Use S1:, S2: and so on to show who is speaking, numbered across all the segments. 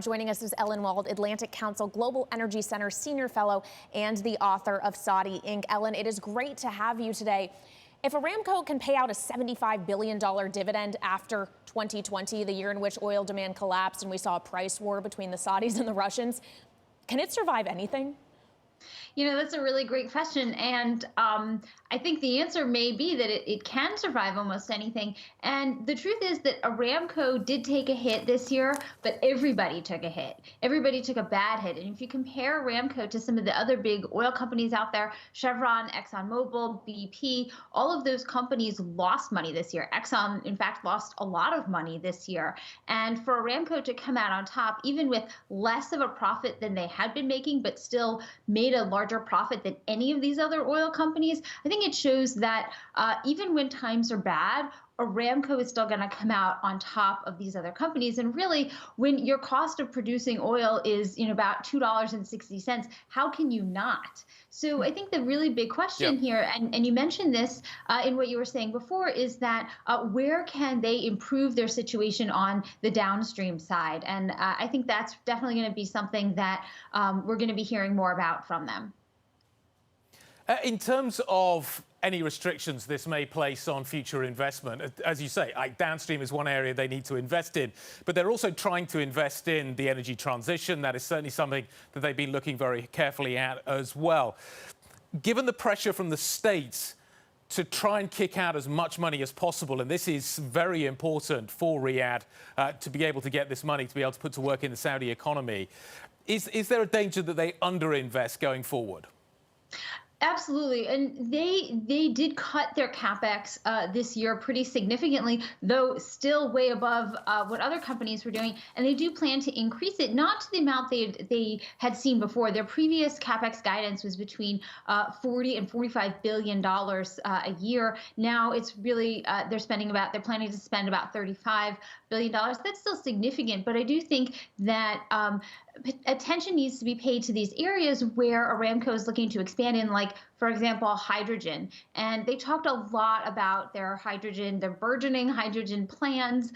S1: Joining us is Wald, Atlantic Council Global Energy Center Senior Fellow and the author of Saudi Inc. Ellen, it is great to have you today. If Aramco can pay out a $75 billion dividend after 2020, the year in which oil demand collapsed and we saw a price war between the Saudis and the Russians, can it survive anything?
S2: You know, that's a really great question. And I think the answer may be that it can survive almost anything. And the truth is that Aramco did take a hit this year, but everybody took a hit. Everybody took a bad hit. And if you compare Aramco to some of the other big oil companies out there, Chevron, ExxonMobil, BP, all of those companies lost money this year. Exxon, in fact, lost a lot of money this year. And for Aramco to come out on top, even with less of a profit than they had been making, but still made a larger profit than any of these other oil companies, I think it shows that even when times are bad, Aramco is still going to come out on top of these other companies. And really, when your cost of producing oil is about $2.60, how can you not? So I think the really big question here, and you mentioned this in what you were saying before, is that where can they improve their situation on the downstream side? And I think that's definitely going to be something that we're going to be hearing more about from them.
S3: In terms of any restrictions this may place on future investment, as you say, downstream is one area they need to invest in, but they're also trying to invest in the energy transition. That is certainly something that they've been looking very carefully at as well. Given the pressure from the states to try and kick out as much money as possible, and this is very important for Riyadh to be able to get this money, to be able to put to work in the Saudi economy, is there a danger that they underinvest going forward?
S2: Absolutely. And they did cut their CapEx this year pretty significantly, though still way above what other companies were doing. And they do plan to increase it, not to the amount they had seen before. Their previous CapEx guidance was between $40 and $45 billion a year. Now it's really they're planning to spend about $35 billion. That's still significant, but I do think that attention needs to be paid to these areas where Aramco is looking to expand in, like, for example, hydrogen. And they talked a lot about their burgeoning hydrogen plans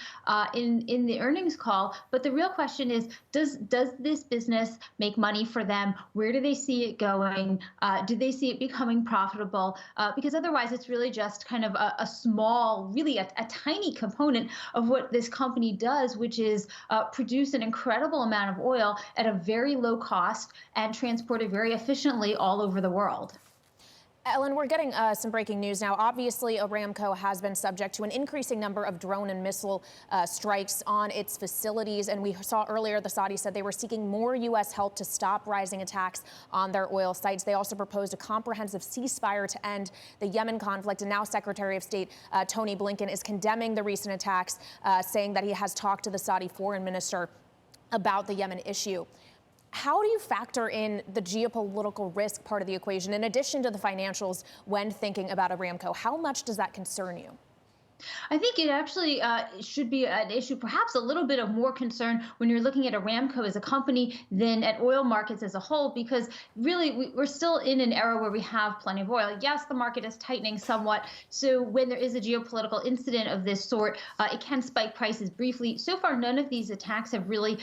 S2: in the earnings call. But the real question is, does this business make money for them? Where do they see it going? Do they see it becoming profitable? Because otherwise, it's really just kind of a small, really a tiny component of what this company does, which is produce an incredible amount of oil at a very low cost and transport it very efficiently all over the world.
S1: Ellen, we're getting some breaking news now. Obviously, Aramco has been subject to an increasing number of drone and missile strikes on its facilities. And we saw earlier the Saudis said they were seeking more U.S. help to stop rising attacks on their oil sites. They also proposed a comprehensive ceasefire to end the Yemen conflict. And now Secretary of State Tony Blinken is condemning the recent attacks, saying that he has talked to the Saudi foreign minister about the Yemen issue. How do you factor in the geopolitical risk part of the equation, in addition to the financials, when thinking about Aramco? How much does that concern you?
S2: I think it actually should be an issue, perhaps a little bit of more concern when you're looking at Aramco as a company than at oil markets as a whole, because really we're still in an era where we have plenty of oil. Yes, the market is tightening somewhat. So when there is a geopolitical incident of this sort, it can spike prices briefly. So far, none of these attacks have really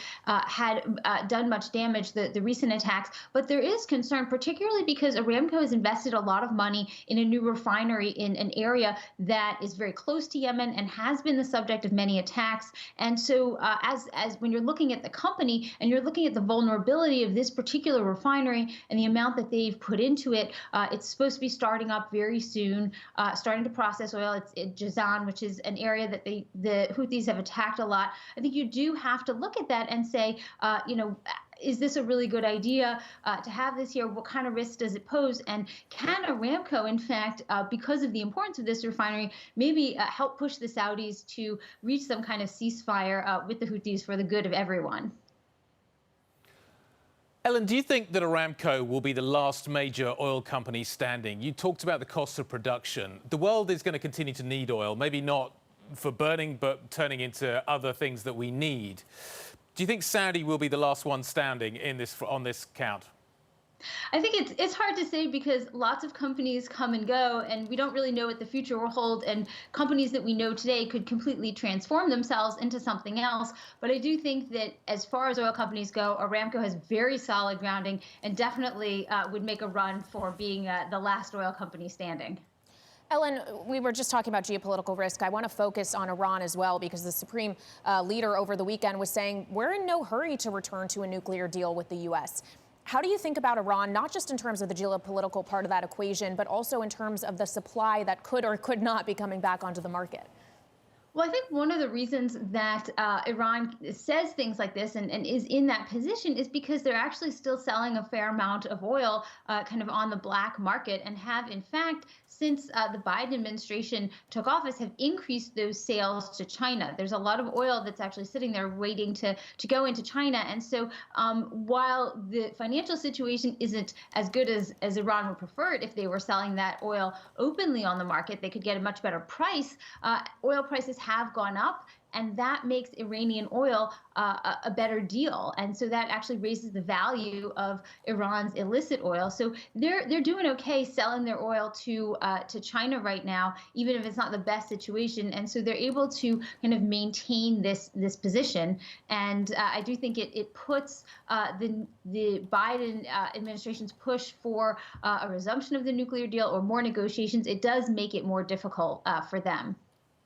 S2: done much damage, the recent attacks. But there is concern, particularly because Aramco has invested a lot of money in a new refinery in an area that is very close to Yemen and has been the subject of many attacks. And so as when you're looking at the company and you're looking at the vulnerability of this particular refinery and the amount that they've put into it, it's supposed to be starting up very soon, starting to process oil. It's in Jazan, which is an area that the Houthis have attacked a lot. I think you do have to look at that and say, is this a really good idea to have this here? What kind of risk does it pose? And can Aramco, in fact, because of the importance of this refinery, maybe help push the Saudis to reach some kind of ceasefire with the Houthis for the good of everyone?
S3: Ellen, do you think that Aramco will be the last major oil company standing? You talked about the cost of production. The world is going to continue to need oil, maybe not for burning, but turning into other things that we need. Do you think Saudi will be the last one standing on this count?
S2: I think it's hard to say because lots of companies come and go, and we don't really know what the future will hold. And companies that we know today could completely transform themselves into something else. But I do think that as far as oil companies go, Aramco has very solid grounding and definitely would make a run for being the last oil company standing.
S1: Ellen, we were just talking about geopolitical risk. I want to focus on Iran as well, because the supreme leader over the weekend was saying we're in no hurry to return to a nuclear deal with the U.S. How do you think about Iran, not just in terms of the geopolitical part of that equation, but also in terms of the supply that could or could not be coming back onto the market?
S2: Well, I think one of the reasons that Iran says things like this and is in that position is because they're actually still selling a fair amount of oil kind of on the black market, and have, in fact, since the Biden administration took office, have increased those sales to China. There's a lot of oil that's actually sitting there waiting to go into China. And so while the financial situation isn't as good as Iran would prefer it, if they were selling that oil openly on the market, they could get a much better price. Oil prices have gone up, and that makes Iranian oil a better deal. And so that actually raises the value of Iran's illicit oil. So they're doing okay selling their oil to China right now, even if it's not the best situation. And so they're able to kind of maintain this position. And I do think it puts the Biden administration's push for a resumption of the nuclear deal or more negotiations. It does make it more difficult for them.